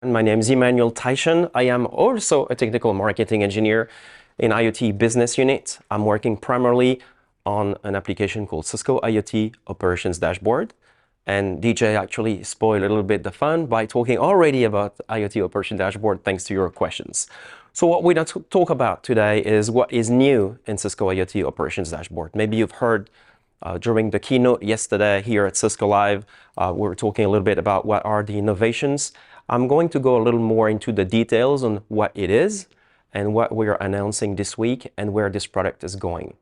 My name is Emmanuel Taichen. I am also a technical marketing engineer in IoT business unit. I'm working primarily on an application called Cisco IoT Operations Dashboard. And DJ actually spoiled a little bit the fun by talking already about IoT Operation Dashboard thanks to your questions. So what we're going to talk about today is what is new in Cisco IoT Operations Dashboard. Maybe you've heard during the keynote yesterday here at Cisco Live, we were talking a little bit about what are the innovations. I'm going to go a little more into the details on what it is and what we're announcing this week and where this product is going.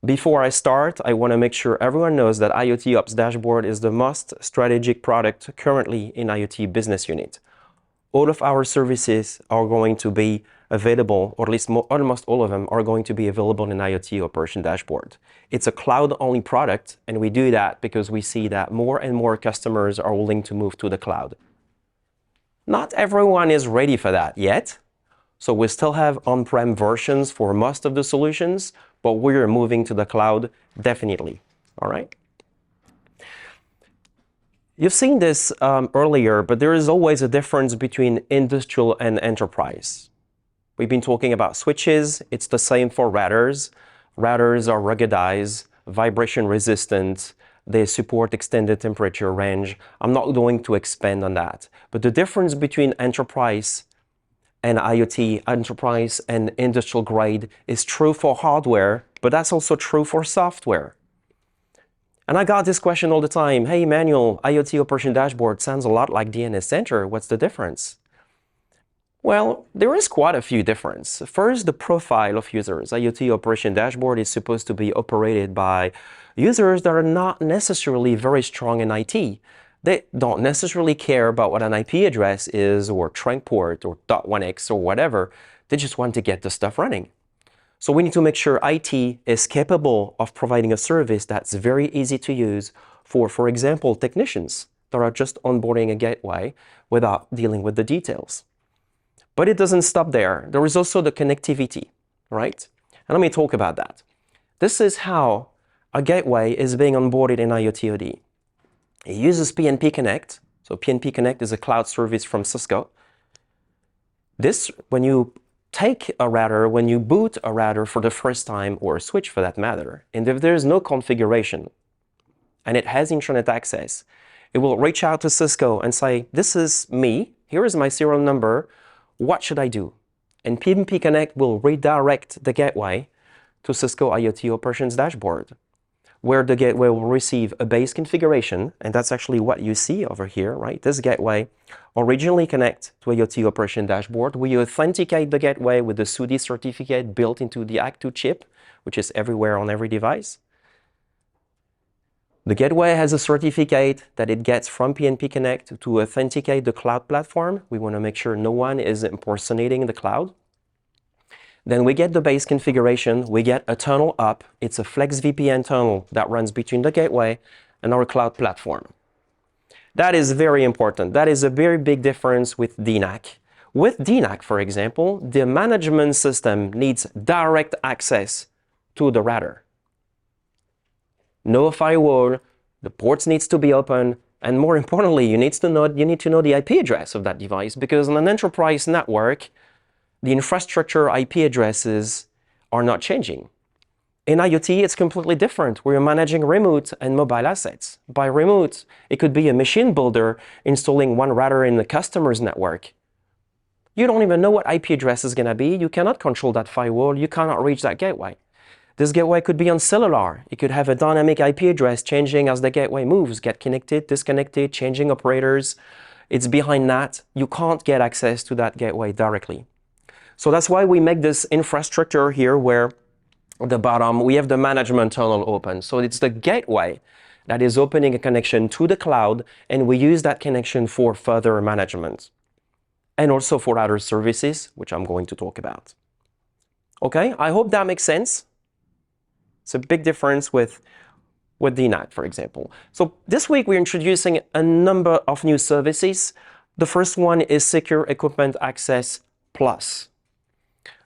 Before I start, I want to make sure everyone knows that IoT Ops Dashboard is the most strategic product currently in IoT business unit. All of our services are going to be available, or at least almost all of them are going to be available in IoT Operation Dashboard. It's a cloud-only product, and we do that because we see that more and more customers are willing to move to the cloud. Not everyone is ready for that yet, so we still have on-prem versions for most of the solutions, but we're moving to the cloud definitely, all right? You've seen this earlier, but there is always a difference between industrial and enterprise. We've been talking about switches. It's the same for routers. Routers are ruggedized, vibration resistant. They support extended temperature range. I'm not going to expand on that. But the difference between enterprise and IoT, enterprise and industrial grade, is true for hardware, but that's also true for software. And I got this question all the time. Hey, Emmanuel, IoT Operation Dashboard sounds a lot like DNS Center. What's the difference? Well, there is quite a few differences. First, the profile of users. IoT Operation Dashboard is supposed to be operated by users that are not necessarily very strong in IT. They don't necessarily care about what an IP address is, or trunk port, or .1x, or whatever. They just want to get the stuff running. So we need to make sure IT is capable of providing a service that's very easy to use for example, technicians that are just onboarding a gateway without dealing with the details. But it doesn't stop there. There is also the connectivity, right? And let me talk about that. This is how a gateway is being onboarded in IoT OT. It uses PnP Connect. So PnP Connect is a cloud service from Cisco. This, when you take a router, when you boot a router for the first time, or a switch for that matter, and if there's no configuration and it has internet access, it will reach out to Cisco and say, this is me, here is my serial number, what should I do? And PnP Connect will redirect the gateway to Cisco IoT Operations Dashboard, where the gateway will receive a base configuration, and that's actually what you see over here, right? This gateway originally connects to IoT Operation Dashboard. We authenticate the gateway with the SUDI certificate built into the Act2 chip, which is everywhere on every device. The gateway has a certificate that it gets from PnP Connect to authenticate the cloud platform. We want to make sure no one is impersonating the cloud. Then we get the base configuration, we get a tunnel up. It's a Flex VPN tunnel that runs between the gateway and our cloud platform. That is very important. That is a very big difference with DNAC. With DNAC, for example, the management system needs direct access to the router. No firewall, the ports needs to be open, and more importantly, you need to know the IP address of that device, because on an enterprise network, the infrastructure IP addresses are not changing. In IoT, it's completely different. We're managing remote and mobile assets. By remote, it could be a machine builder installing one router in the customer's network. You don't even know what IP address is going to be. You cannot control that firewall. You cannot reach that gateway. This gateway could be on cellular. It could have a dynamic IP address changing as the gateway moves, get connected, disconnected, changing operators. It's behind that. You can't get access to that gateway directly. So that's why we make this infrastructure here where at the bottom we have the management tunnel open. So it's the gateway that is opening a connection to the cloud, and we use that connection for further management and also for other services, which I'm going to talk about. Okay, I hope that makes sense. It's a big difference with DNAC, for example. So this week we're introducing a number of new services. The first one is Secure Equipment Access Plus.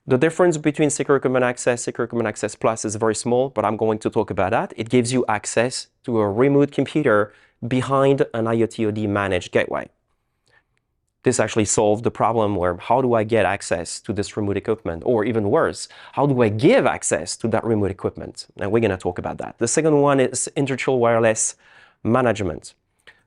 The difference between Secure Equipment Access Plus is very small, but I'm going to talk about that. It gives you access to a remote computer behind an IoT OT managed gateway. This actually solved the problem where how do I get access to this remote equipment? Or even worse, how do I give access to that remote equipment? And we're going to talk about that. The second one is industrial wireless management.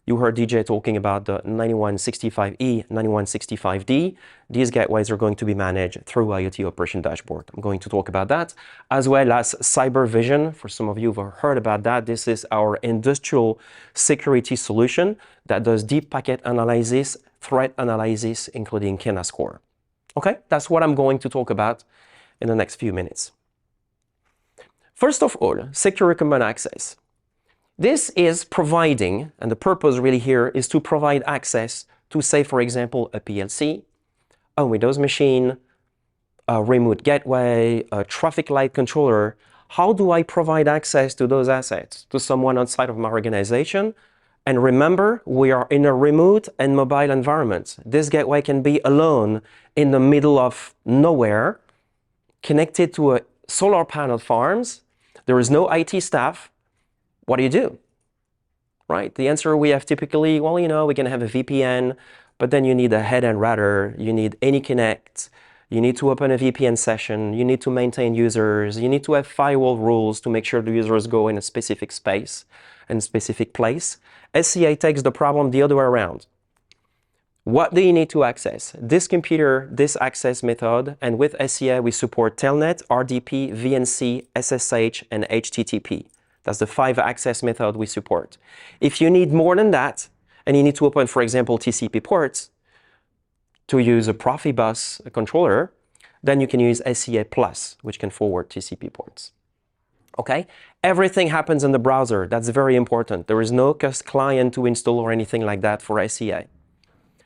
You heard DJ talking about the 9165E, 9165D. These gateways are going to be managed through IoT Operation Dashboard. I'm going to talk about that, as well as cyber vision. For some of you who have heard about that, this is our industrial security solution that does deep packet analysis, threat analysis, including Kena score. Okay, that's what I'm going to talk about in the next few minutes. First of all, secure common access. This is providing, and the purpose really here is to provide access to, say, for example, a PLC, a Windows machine, a remote gateway, a traffic light controller. How do I provide access to those assets to someone outside of my organization? And remember, we are in a remote and mobile environment. This gateway can be alone in the middle of nowhere, connected to a solar panel farms. There is no IT staff. What do you do? Right? The answer we have typically, well, you know, we can have a VPN, but then you need a head-end router, you need AnyConnect, you need to open a VPN session, you need to maintain users, you need to have firewall rules to make sure the users go in a specific space and specific place. SCA takes the problem the other way around. What do you need to access? This computer, this access method, and with SCA we support Telnet, RDP, VNC, SSH, and HTTP. That's the 5 access method we support. If you need more than that, and you need to open, for example, TCP ports to use a Profibus controller, then you can use SCA Plus, which can forward TCP ports. Okay? Everything happens in the browser. That's very important. There is no client to install or anything like that for SCA.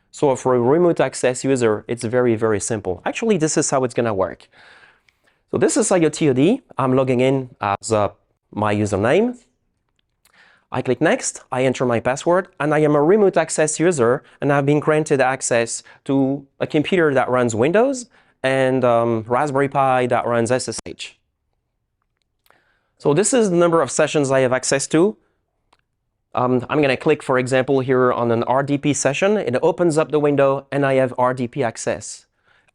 So for a remote access user, it's very, very simple. Actually, this is how it's going to work. So this is IoT. I'm logging in as my username. I click next, I enter my password, and I am a remote access user, and I've been granted access to a computer that runs Windows and Raspberry Pi that runs SSH. So this is the number of sessions I have access to. I'm going to click, for example, here on an RDP session. It opens up the window, and I have RDP access.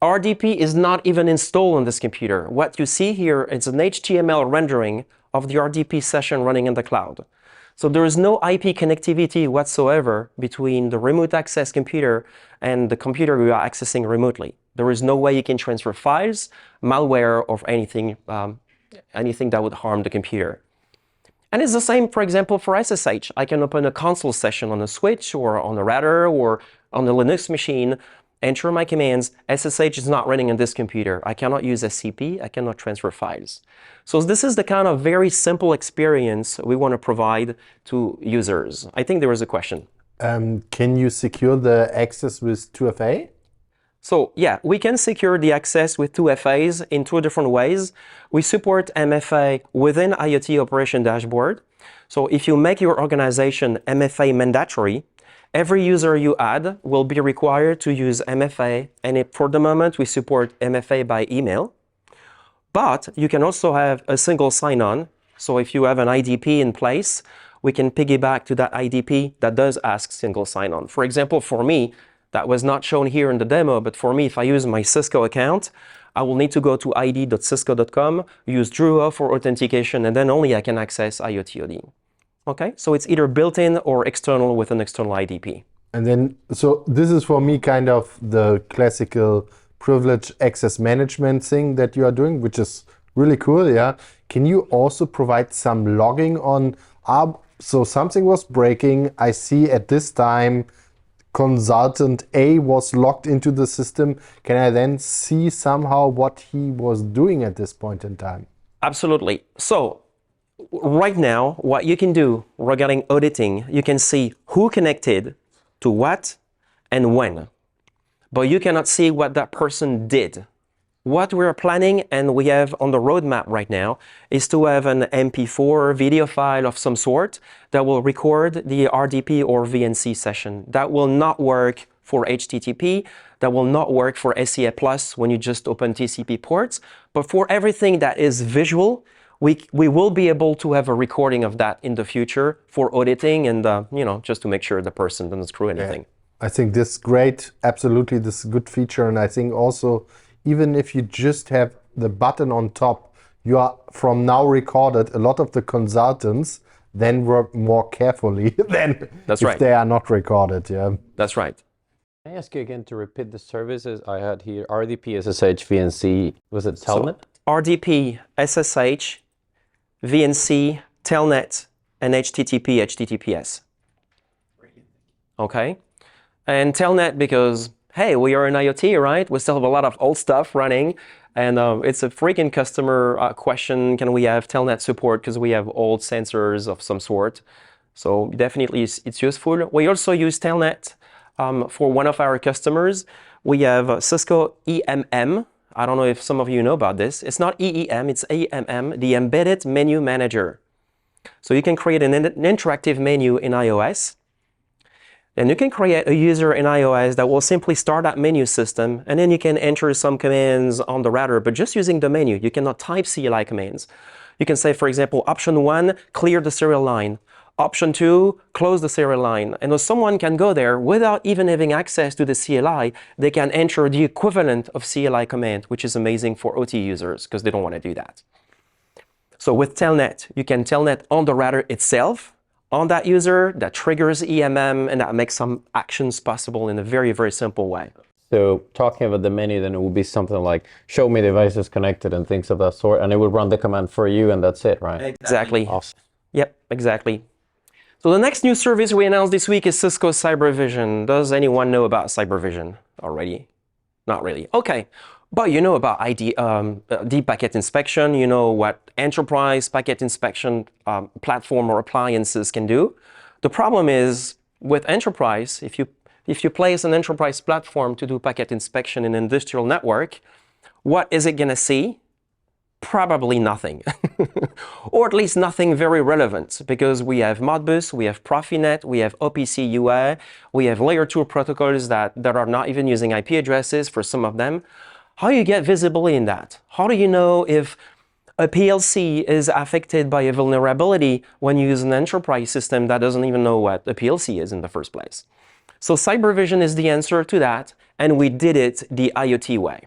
RDP is not even installed on this computer. What you see here is an HTML rendering of the RDP session running in the cloud. So there is no IP connectivity whatsoever between the remote access computer and the computer you are accessing remotely. There is no way you can transfer files, malware, or anything that would harm the computer. And it's the same, for example, for SSH. I can open a console session on a switch or on a router or on a Linux machine, enter my commands. SSH is not running on this computer. I cannot use SCP. I cannot transfer files. So this is the kind of very simple experience we want to provide to users. I think there was a question. Can you secure the access with 2FA? So yeah, we can secure the access with 2FAs in 2 different ways. We support MFA within IoT Operation Dashboard. So if you make your organization MFA mandatory, every user you add will be required to use MFA, and for the moment we support MFA by email. But you can also have a single sign-on. So if you have an IDP in place, we can piggyback to that IDP that does ask single sign-on. For example, for me, that was not shown here in the demo, but for me, if I use my Cisco account, I will need to go to id.cisco.com, use Druo for authentication, and then only I can access IoT. Okay, so it's either built-in or external with an external IDP. And then, so this is for me kind of the classical privilege access management thing that you are doing, which is really cool, yeah. Can you also provide some logging on, so something was breaking, I see at this time, consultant A was logged into the system. Can I then see somehow what he was doing at this point in time? Absolutely. So right now, what you can do regarding auditing, you can see who connected to what and when, but you cannot see what that person did. What we're planning and we have on the roadmap right now is to have an MP4 video file of some sort that will record the RDP or VNC session. That will not work for HTTP, that will not work for SCA Plus when you just open TCP ports, but for everything that is visual, we will be able to have a recording of that in the future for auditing and just to make sure the person doesn't screw anything. I think this is great. Absolutely, this is a good feature. And I think also, even if you just have the button on top, you are from now recorded. A lot of the consultants then work more carefully than That's if right. they are not recorded. Yeah. That's right. Can I ask you again to repeat the services I had here? RDP, SSH, VNC, was it Telnet? So, RDP, SSH, VNC, Telnet, and HTTP, HTTPS. Okay? And Telnet because, hey, we are in IoT, right? We still have a lot of old stuff running. And it's a freaking customer question. Can we have Telnet support because we have old sensors of some sort? So definitely it's useful. We also use Telnet for one of our customers. We have Cisco EMM. I don't know if some of you know about this. It's not EEM, it's EMM, the Embedded Menu Manager. So you can create an interactive menu in iOS. And you can create a user in iOS that will simply start that menu system, and then you can enter some commands on the router, but just using the menu. You cannot type CLI commands. You can say, for example, option 1, clear the serial line. Option 2, close the serial line. And if someone can go there without even having access to the CLI, they can enter the equivalent of CLI command, which is amazing for OT users because they don't want to do that. So with Telnet, you can Telnet on the router itself, on that user, that triggers EMM, and that makes some actions possible in a very, very simple way. So talking about the menu, then it would be something like show me devices connected and things of that sort, and it would run the command for you, and that's it, right? Exactly. Awesome. Yep, exactly. So the next new service we announced this week is Cisco CyberVision. Does anyone know about CyberVision already? Not really. Okay. But you know about deep packet inspection, you know what enterprise packet inspection platform or appliances can do. The problem is with enterprise, if you place an enterprise platform to do packet inspection in an industrial network, what is it going to see? Probably nothing, or at least nothing very relevant, because we have Modbus, we have Profinet, we have OPC UA, we have layer 2 protocols that are not even using IP addresses for some of them. How do you get visibility in that? How do you know if a PLC is affected by a vulnerability when you use an enterprise system that doesn't even know what a PLC is in the first place? So CyberVision is the answer to that, and we did it the IoT way.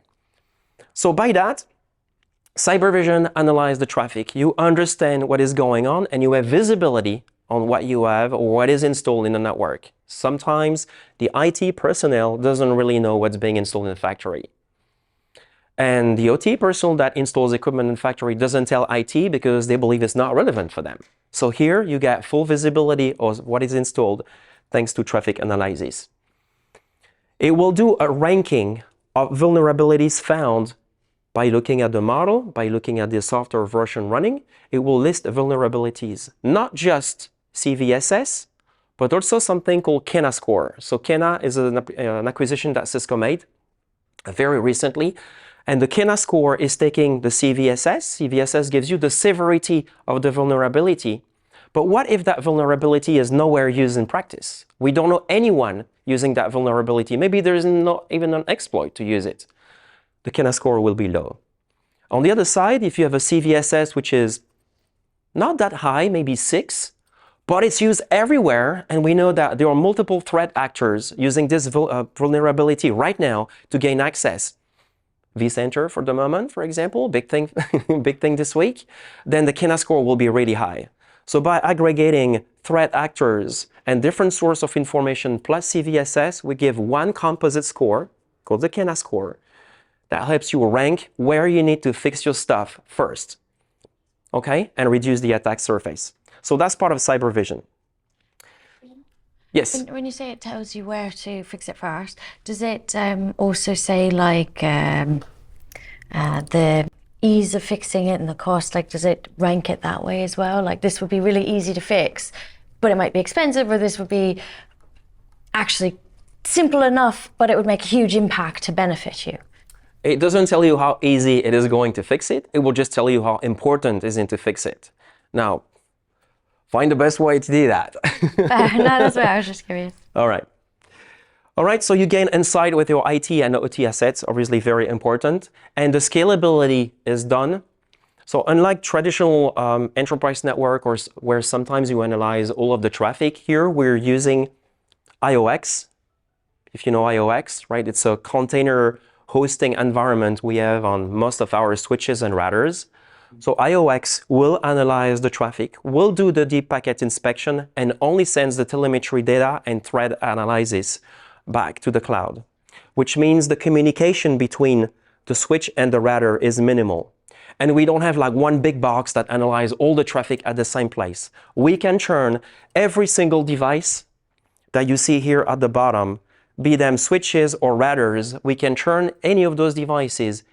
So by that, CyberVision analyzes the traffic. You understand what is going on, and you have visibility on what you have or what is installed in the network. Sometimes the IT personnel doesn't really know what's being installed in the factory. And the OT personnel that installs equipment in the factory doesn't tell IT because they believe it's not relevant for them. So here you get full visibility of what is installed thanks to traffic analysis. It will do a ranking of vulnerabilities found by looking at the model, by looking at the software version running. It will list vulnerabilities, not just CVSS, but also something called Kena score. So Kena is an acquisition that Cisco made very recently. And the Kena score is taking the CVSS. CVSS gives you the severity of the vulnerability. But what if that vulnerability is nowhere used in practice? We don't know anyone using that vulnerability. Maybe there is not even an exploit to use it. The Kena score will be low. On the other side, if you have a CVSS which is not that high, maybe 6, but it's used everywhere, and we know that there are multiple threat actors using this vulnerability right now to gain access. vCenter for the moment, for example, big thing, big thing this week, then the Kena score will be really high. So by aggregating threat actors and different source of information plus CVSS, we give one composite score called the Kena score that helps you rank where you need to fix your stuff first, okay, and reduce the attack surface. So that's part of CyberVision. Yes? When you say it tells you where to fix it first, does it also say like the ease of fixing it and the cost? Like, does it rank it that way as well? Like, this would be really easy to fix, but it might be expensive, or this would be actually simple enough, but it would make a huge impact to benefit you. It doesn't tell you how easy it is going to fix it. It will just tell you how important it is to fix it. Now, find the best way to do that. No, that's why I was just curious. All right. All right, so you gain insight with your IT and OT assets, obviously very important. And the scalability is done. So unlike traditional enterprise network, or where sometimes you analyze all of the traffic, here we're using IOX, if you know IOX, right? It's a container hosting environment we have on most of our switches and routers. So IOX will analyze the traffic, will do the deep packet inspection, and only sends the telemetry data and thread analysis back to the cloud, which means the communication between the switch and the router is minimal. And we don't have like one big box that analyzes all the traffic at the same place. We can churn every single device that you see here at the bottom, be them switches or routers. We can churn any of those devices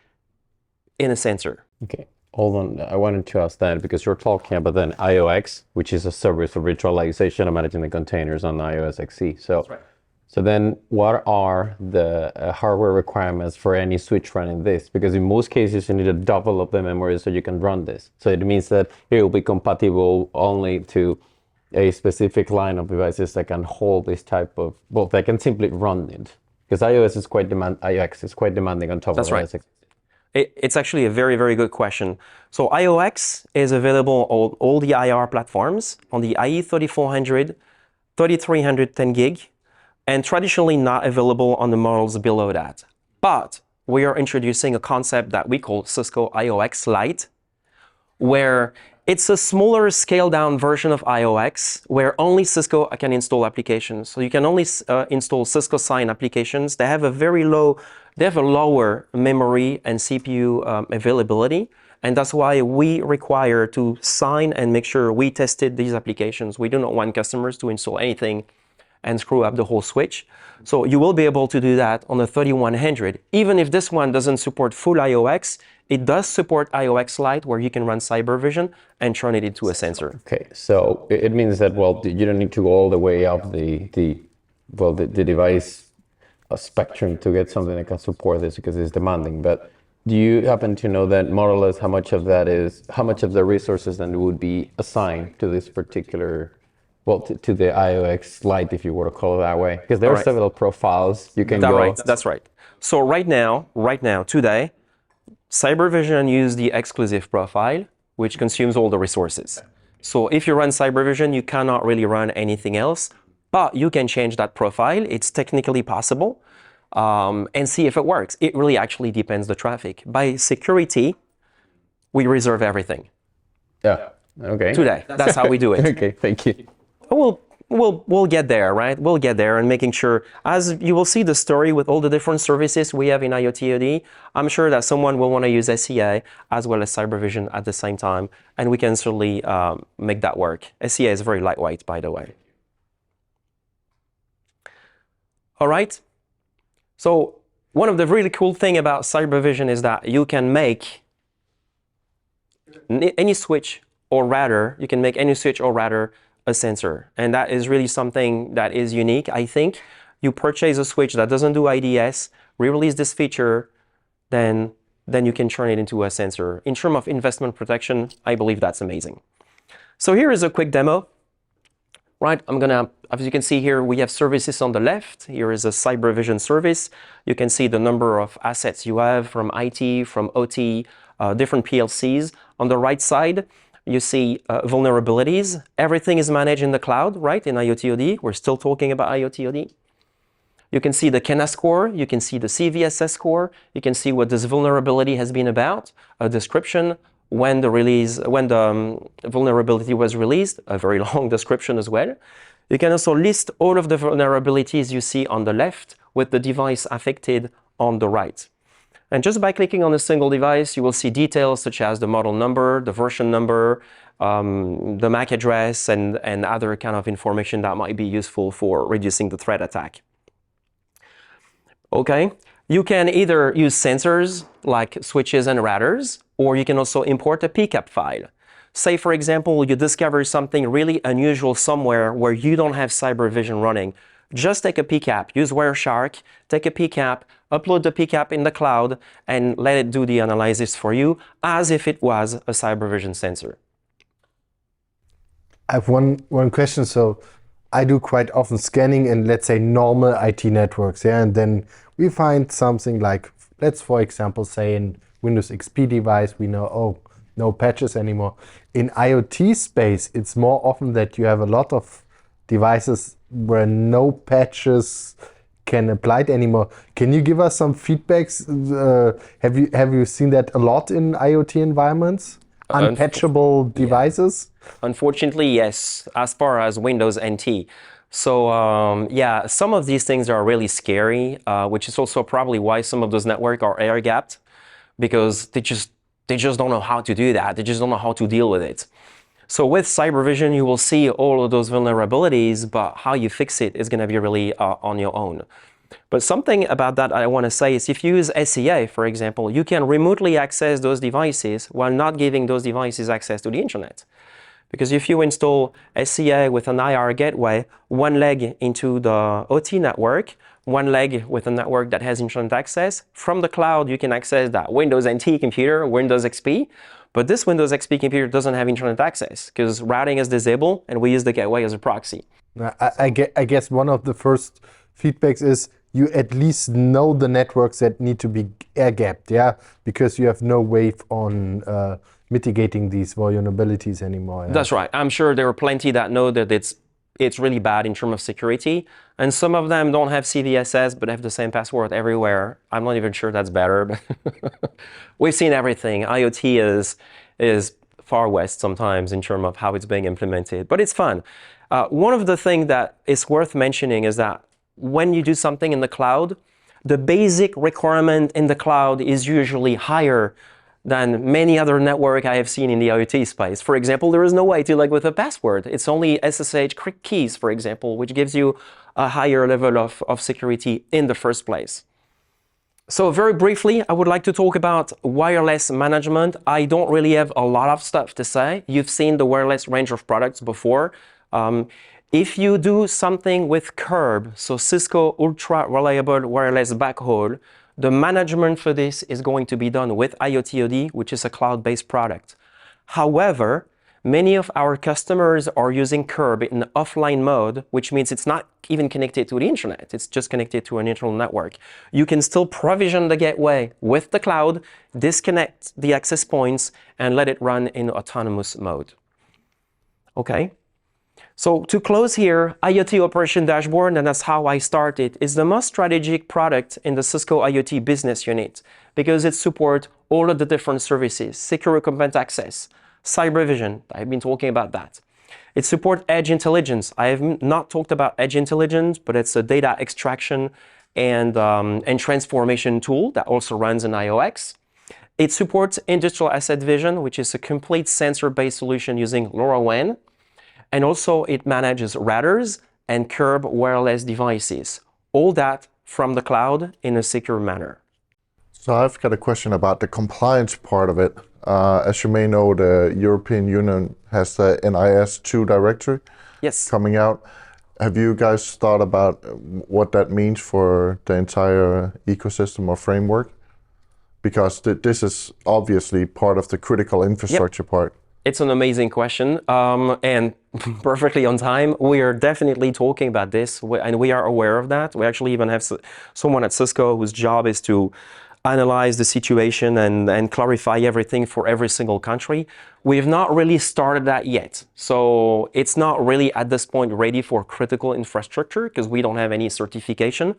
in a sensor. Okay, hold on. I wanted to ask that because you're talking about then IOX, which is a service of virtualization of managing the containers on iOS XE. So, That's right. So then what are the hardware requirements for any switch running this? Because in most cases, you need to double up the memory so you can run this. So it means that it will be compatible only to a specific line of devices that can hold this type of, well, they can simply run it. Because IOX is quite demanding on top That's of right. iOS. It's actually a very, very good question. So IOX is available on all the IR platforms, on the IE 3400, 3300 10 gig, and traditionally not available on the models below that. But we are introducing a concept that we call Cisco IOX Lite, where it's a smaller scaled down version of IOX where only Cisco can install applications. So you can only install Cisco sign applications. They have a lower memory and CPU availability. And that's why we require to sign and make sure we tested these applications. We do not want customers to install anything and screw up the whole switch. So you will be able to do that on the 3100. Even if this one doesn't support full IOX, it does support IOX Lite where you can run CyberVision and turn it into a sensor. Okay, so it means that, well, you don't need to go all the way up the device spectrum to get something that can support this because it's demanding. But do you happen to know that more or less how much of the resources then would be assigned to this particular, well, to the IOX Lite, if you were to call it that way? Because there are several profiles you can go. Right, that's right. So right now, today, CyberVision uses the exclusive profile, which consumes all the resources. So if you run CyberVision, you cannot really run anything else, but you can change that profile. It's technically possible, and see if it works. It really actually depends the traffic. By security, we reserve everything. Yeah, okay. Today, that's how we do it. Okay, thank you. We'll get there, right? We'll get there and making sure, as you will see the story with all the different services we have in IoT, I'm sure that someone will want to use SEA as well as CyberVision at the same time, and we can certainly make that work. SEA is very lightweight, by the way. All right. So one of the really cool thing about CyberVision is that you can make any switch or router, a sensor. And that is really something that is unique. I think you purchase a switch that doesn't do IDS, re-release this feature, then you can turn it into a sensor. In terms of investment protection, I believe that's amazing. So here is a quick demo. Right, as you can see here, we have services on the left. Here is a CyberVision service. You can see the number of assets you have from IT, from OT, different PLCs. On the right side, you see vulnerabilities. Everything is managed in the cloud, right? In IoT-OD. We're still talking about IoT-OD. You can see the KENA score. You can see the CVSS score. You can see what this vulnerability has been about, a description, when the vulnerability was released, a very long description as well. You can also list all of the vulnerabilities you see on the left with the device affected on the right. And just by clicking on a single device, you will see details such as the model number, the version number, the MAC address, and other kind of information that might be useful for reducing the threat attack. Okay, you can either use sensors like switches and routers, or you can also import a PCAP file. Say, for example, you discover something really unusual somewhere where you don't have CyberVision running. Just take a PCAP, use Wireshark, take a PCAP, upload the PCAP in the cloud, and let it do the analysis for you as if it was a CyberVision sensor. I have one question. So I do quite often scanning in, let's say, normal IT networks, yeah, and then we find something like, let's for example say in Windows XP device, we know, oh, no patches anymore. In IoT space, it's more often that you have a lot of devices where no patches can apply it anymore. Can you give us some feedbacks? Have you seen that a lot in IoT environments? Unpatchable devices? Unfortunately, yes, as far as Windows NT. So yeah, some of these things are really scary, which is also probably why some of those networks are air-gapped, because they just don't know how to do that. They just don't know how to deal with it. So with cyber you will see all of those vulnerabilities, but how you fix it is going to be really on your own. But something about that I want to say is if you use SCA, for example, you can remotely access those devices while not giving those devices access to the internet. Because if you install SCA with an IR gateway, one leg into the OT network, one leg with a network that has internet access, from the cloud you can access that Windows NT computer, Windows XP, but this Windows XP computer doesn't have internet access because routing is disabled and we use the gateway as a proxy. I guess one of the first feedbacks is you at least know the networks that need to be air-gapped, yeah? Because you have no way on mitigating these vulnerabilities anymore. Yeah? That's right. I'm sure there are plenty that know that it's really bad in terms of security. And some of them don't have CVSS, but have the same password everywhere. I'm not even sure that's better, but we've seen everything. IoT is far west sometimes in terms of how it's being implemented, but it's fun. One of the things that is worth mentioning is that when you do something in the cloud, the basic requirement in the cloud is usually higher than many other network I have seen in the IoT space. For example, there is no way to with a password. It's only SSH keys, for example, which gives you a higher level of security in the first place. So very briefly, I would like to talk about wireless management. I don't really have a lot of stuff to say. You've seen the wireless range of products before. If you do something with Curb, so Cisco Ultra Reliable Wireless Backhaul, the management for this is going to be done with IoT OD, which is a cloud-based product. However, many of our customers are using Curb in offline mode, which means it's not even connected to the internet. It's just connected to an internal network. You can still provision the gateway with the cloud, disconnect the access points, and let it run in autonomous mode. Okay. So to close here, IoT Operation Dashboard, and that's how I started, is the most strategic product in the Cisco IoT business unit because it supports all of the different services, secure content access, cyber vision, I've been talking about that. It supports edge intelligence. I have not talked about edge intelligence, but it's a data extraction and transformation tool that also runs in IOX. It supports industrial asset vision, which is a complete sensor-based solution using LoRaWAN. And also it manages routers and Curb wireless devices. All that from the cloud in a secure manner. So I've got a question about the compliance part of it. As you may know, the European Union has the NIS2 directory coming out. Have you guys thought about what that means for the entire ecosystem or framework? Because this is obviously part of the critical infrastructure part. It's an amazing question and perfectly on time. We are definitely talking about this and we are aware of that. We actually even have someone at Cisco whose job is to analyze the situation and clarify everything for every single country. We have not really started that yet. So it's not really at this point ready for critical infrastructure because we don't have any certification.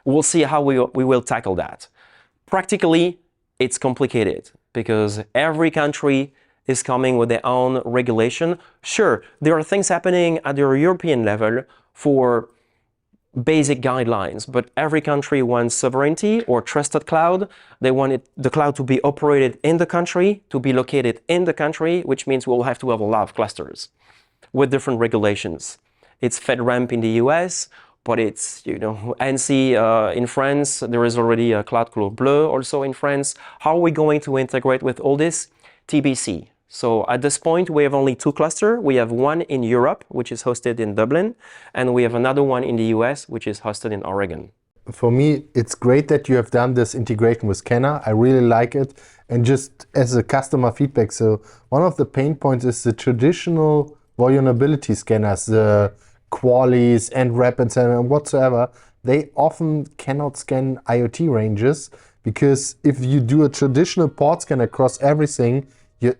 We'll see how we will tackle that. Practically, it's complicated because every country is coming with their own regulation. Sure, there are things happening at the European level for basic guidelines, but every country wants sovereignty or trusted cloud. They want the cloud to be operated in the country, to be located in the country, which means we'll have to have a lot of clusters with different regulations. It's FedRAMP in the US, but it's, ANSI in France. There is already a Cloud Clos Bleu also in France. How are we going to integrate with all this? TBC. So at this point, we have only 2 clusters. We have one in Europe, which is hosted in Dublin, and we have another one in the US, which is hosted in Oregon. For me, it's great that you have done this integration with Scanner. I really like it. And just as a customer feedback, so one of the pain points is the traditional vulnerability scanners, the Qualys and Rapid and whatsoever. They often cannot scan IoT ranges because if you do a traditional port scan across everything,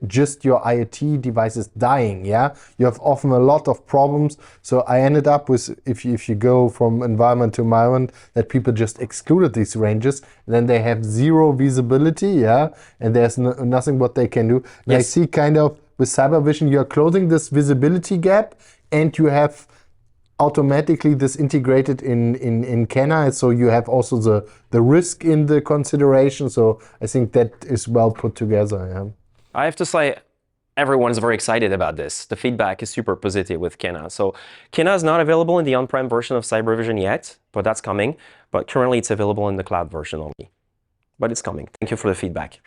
just your IoT devices dying. Yeah, you have often a lot of problems. So I ended up with, if you go from environment to environment, that people just excluded these ranges, and then they have zero visibility. Yeah, and there's nothing what they can do. And I see kind of with CyberVision, you are closing this visibility gap, and you have automatically this integrated in Kenna, so you have also the risk in the consideration. So I think that is well put together. Yeah. I have to say, everyone's very excited about this. The feedback is super positive with Kenna. So Kenna is not available in the on-prem version of CyberVision yet, but that's coming. But currently it's available in the cloud version only. But it's coming. Thank you for the feedback.